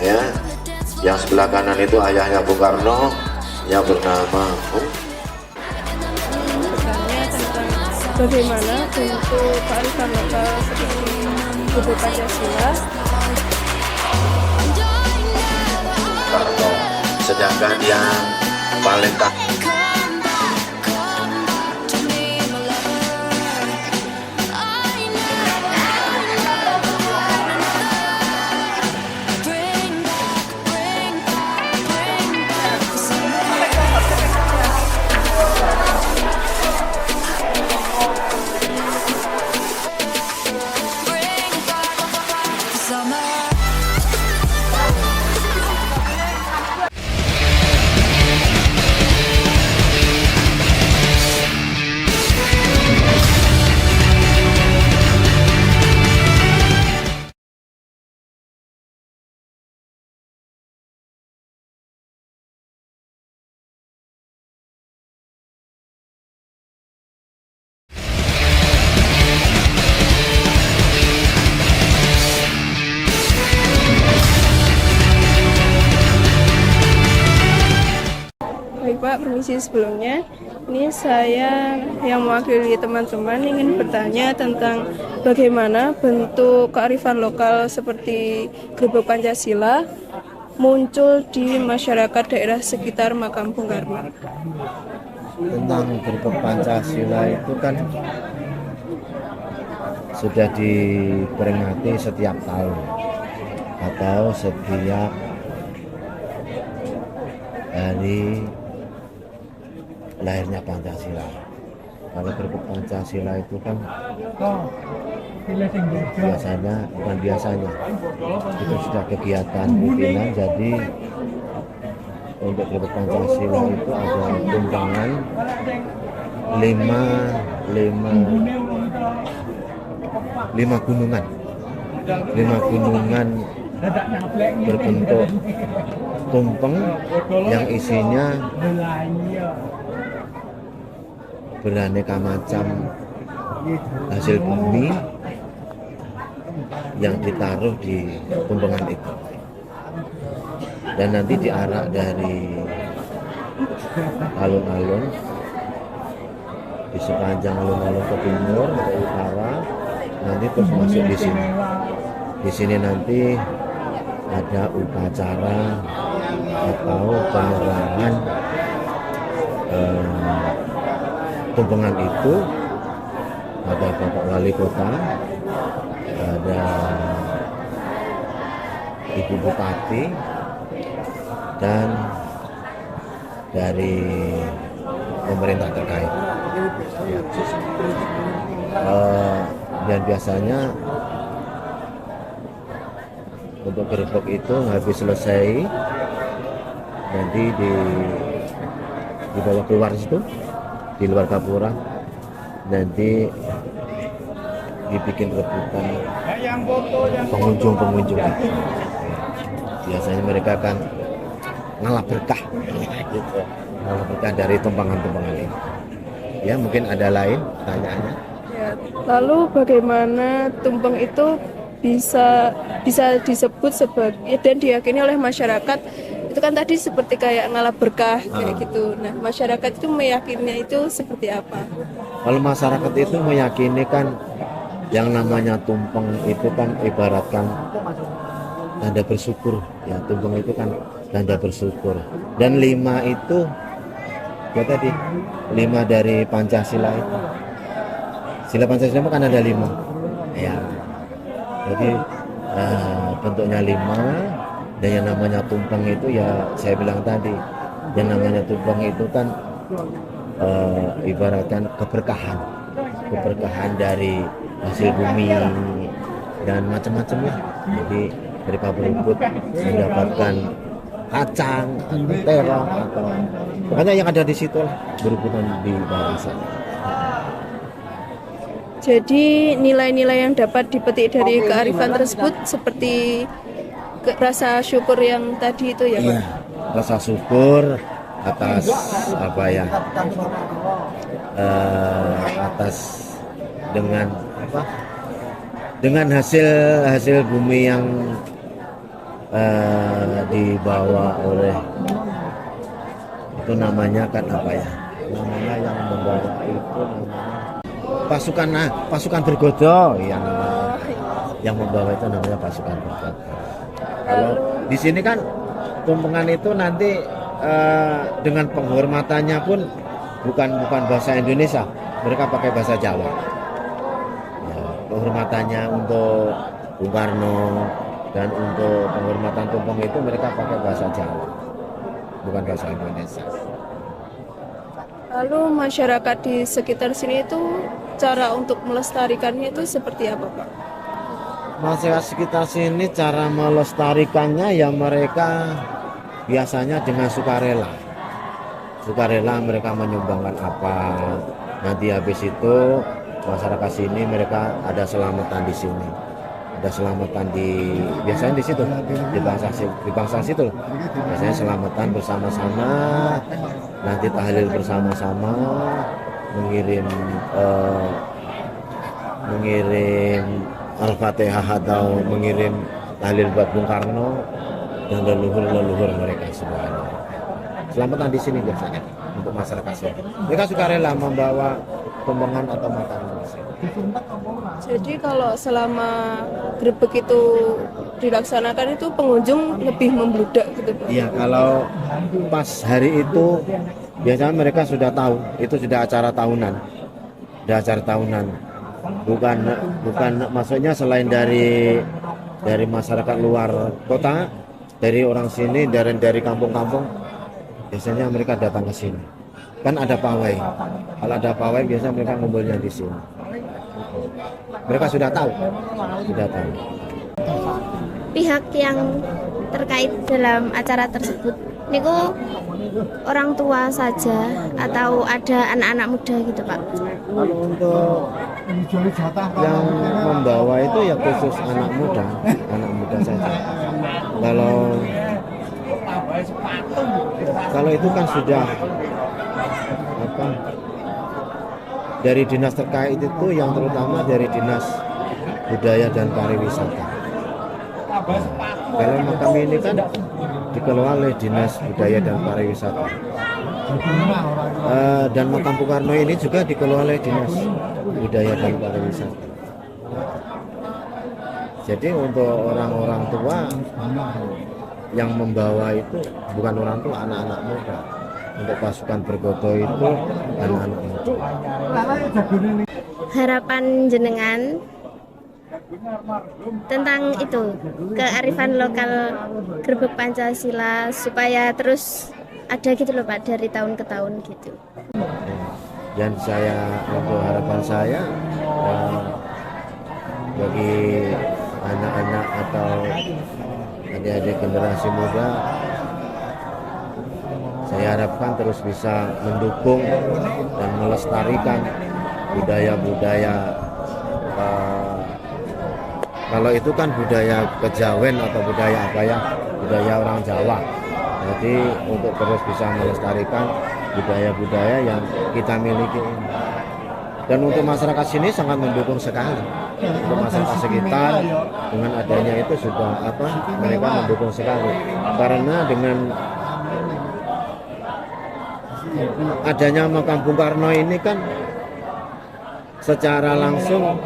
ya. Yang sebelah kanan itu ayahnya Bung Karno yang bernama Bertanya tentang bagaimana bentuk kearifan lokal seperti Gubuk Pancasila. Karno. Sedangkan yang paling Baik Pak, permisi sebelumnya. Ini saya yang mewakili teman-teman ingin bertanya tentang bagaimana bentuk kearifan lokal seperti Gubuk Pancasila muncul di masyarakat daerah sekitar makam Bung Karno. Tentang Gubuk Pancasila itu kan sudah diperingati setiap tahun atau setiap hari lahirnya Pancasila. Kalau Gubuk Pancasila itu kan biasanya, bukan biasanya, itu sudah kegiatan rutinan. Jadi untuk Gubuk Pancasila itu ada tumpangan lima gunungan berbentuk tumpeng yang isinya beraneka macam hasil bumi yang ditaruh di tumpengan itu, dan nanti diarak dari alun-alun di sepanjang alun-alun ke timur ke utara, nanti terus masuk di sini. Di sini nanti ada upacara atau penyerahan tumpengan itu. Ada Bapak Wali Kota, ada Ibu Bupati, dan dari pemerintah terkait. Dan biasanya untuk gerbek itu habis selesai nanti dibawa keluar situ, di luar Gapura, nanti dibikin rebutan pengunjung itu. Biasanya mereka akan ngalap berkah gitu, ngalap berkah dari tumpangan-tumpangan ini. Ya, mungkin ada lain pertanyaannya. Ya, lalu bagaimana tumpeng itu bisa disebut sebagai dan diyakini oleh masyarakat itu kan tadi seperti kayak ngalap berkah kayak gitu. Nah, masyarakat itu meyakininya itu seperti apa? Kalau masyarakat itu meyakini kan yang namanya tumpeng itu kan ibaratkan tanda bersyukur ya. Tumpeng itu kan tanda bersyukur, dan 5 itu ya tadi 5 dari Pancasila itu. Sila Pancasila kan ada 5 ya. Jadi bentuknya 5, dan yang namanya tumpeng itu ya saya bilang tadi, yang namanya tumpeng itu kan ibaratkan keberkahan dari hasil bumi dan macam-macam lah. Jadi mereka berebut mendapatkan kacang atau terong atau pokoknya yang ada di situ lah, berebutan di bawah sana. Jadi nilai-nilai yang dapat dipetik dari kearifan tersebut seperti rasa syukur yang tadi itu ya Pak? Iya, rasa syukur atas apa ya, atas dengan apa, dengan hasil bumi yang dibawa oleh itu namanya kan apa ya? Namanya yang membawa itu namanya pasukan bergodo yang membawa itu namanya pasukan bergodo. Kalau di sini kan tumpengan itu nanti dengan penghormatannya pun bukan bahasa Indonesia, mereka pakai bahasa Jawa. Ya, penghormatannya untuk Bung Karno dan untuk penghormatan tumpeng itu mereka pakai bahasa Jawa, bukan bahasa Indonesia. Lalu masyarakat di sekitar sini itu cara untuk melestarikannya itu seperti apa, Pak? Masyarakat sekitar sini cara melestarikannya ya mereka biasanya dengan sukarela. Sukarela mereka menyumbangkan apa. Nanti habis itu masyarakat sini mereka ada selamatan di sini. Ada selamatan biasanya di situ di bangsa situ. Biasanya selamatan bersama-sama, nanti tahlil bersama-sama, mengirim Al-Fatihah atau mengirim tahlil buat Bung Karno dan leluhur mereka semuanya. Selamatan di sini biasanya untuk masyarakat sini. Mereka suka rela membawa tumpengan atau makanan di sini. Jadi kalau selama grebek itu dilaksanakan itu pengunjung lebih membludak gitu, Pak? Iya, kalau pas hari itu biasanya mereka sudah tahu itu sudah acara tahunan. Sudah acara tahunan. Bukan maksudnya selain dari masyarakat luar kota, dari orang sini, dari kampung-kampung, biasanya mereka datang ke sini. Kan ada pawai. Kalau ada pawai biasanya mereka ngumpulnya di sini. Mereka sudah tahu. Pihak yang terkait dalam acara tersebut niku orang tua saja atau ada anak-anak muda gitu, Pak? Kalau untuk yang membawa itu ya khusus anak muda saja. Kalau itu kan sudah apa, dari dinas terkait itu, yang terutama dari dinas budaya dan pariwisata. Kalau makam ini kan dikelola oleh dinas budaya dan pariwisata. Dan makam Bung Karno ini juga dikelola oleh dinas budaya dan pariwisata. Jadi untuk orang-orang tua yang membawa itu bukan orang tua, anak-anak muda. Untuk pasukan bergodo itu anak-anak muda. Harapan jenengan tentang itu kearifan lokal Grebek Pancasila supaya terus ada gitu loh, Pak, dari tahun ke tahun gitu. Dan untuk harapan saya bagi anak-anak atau adik-adik generasi muda, saya harapkan terus bisa mendukung dan melestarikan budaya-budaya. Kalau itu kan budaya kejawen atau budaya apa ya, budaya orang Jawa. Jadi untuk terus bisa melestarikan budaya-budaya yang kita miliki ini. Dan untuk masyarakat sini sangat mendukung sekali. Untuk masyarakat sekitar dengan adanya itu sudah mereka mendukung sekali. Karena dengan adanya makam Bung Karno ini kan secara langsung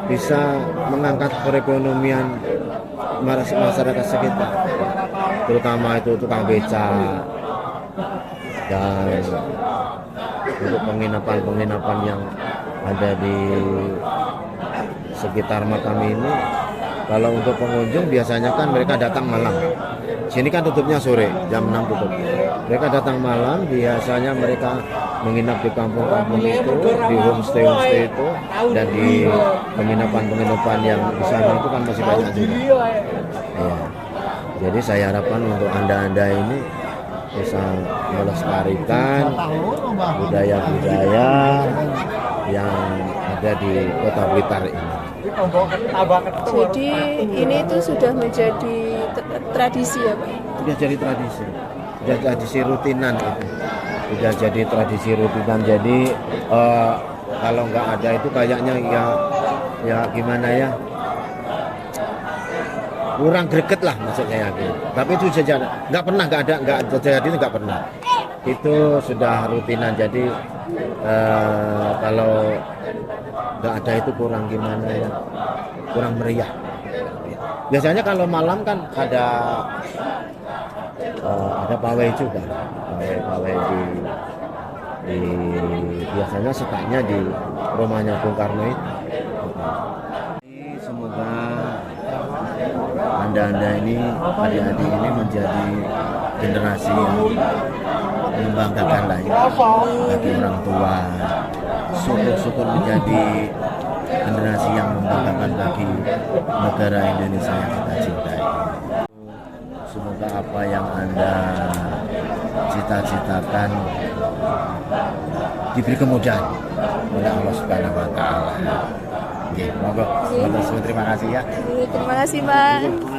bisa mengangkat perekonomian masyarakat sekitar, terutama itu tukang beca dan untuk penginapan yang ada di sekitar makam ini. Kalau untuk pengunjung biasanya kan mereka datang malam. Sini kan tutupnya sore, jam 6 tutup. Mereka datang malam, biasanya mereka menginap di kampung-kampung itu, di homestay itu, dan di penginapan yang di sana itu kan masih banyak juga. Ya. Jadi saya harapkan untuk Anda ini bisa melestarikan budaya-budaya yang ada di Kota Blitar ini. Jadi ini itu sudah menjadi tradisi ya, Pak? Sudah jadi tradisi rutinan itu. Sudah jadi tradisi rutinan. Jadi kalau nggak ada itu kayaknya ya gimana ya? kurang greget lah maksud saya gitu. Tapi itu saja nggak pernah, nggak terjadi itu nggak pernah. Itu sudah rutinan, jadi kalau nggak ada itu kurang gimana ya, kurang meriah. Biasanya kalau malam kan ada pawai juga, pawai di biasanya setaknya di rumahnya Bung Karno itu. Semoga anda ini, adik-adik ini menjadi generasi yang membanggakan lah ya, bagi orang tua. Syukur-syukur menjadi generasi yang membanggakan bagi negara Indonesia yang kita cintai. Semoga apa yang anda cita-citakan diberi kemudahan oleh Allah Subhanahu wa Ta'ala. Oke, monggo, terima kasih ya. Terima kasih Pak.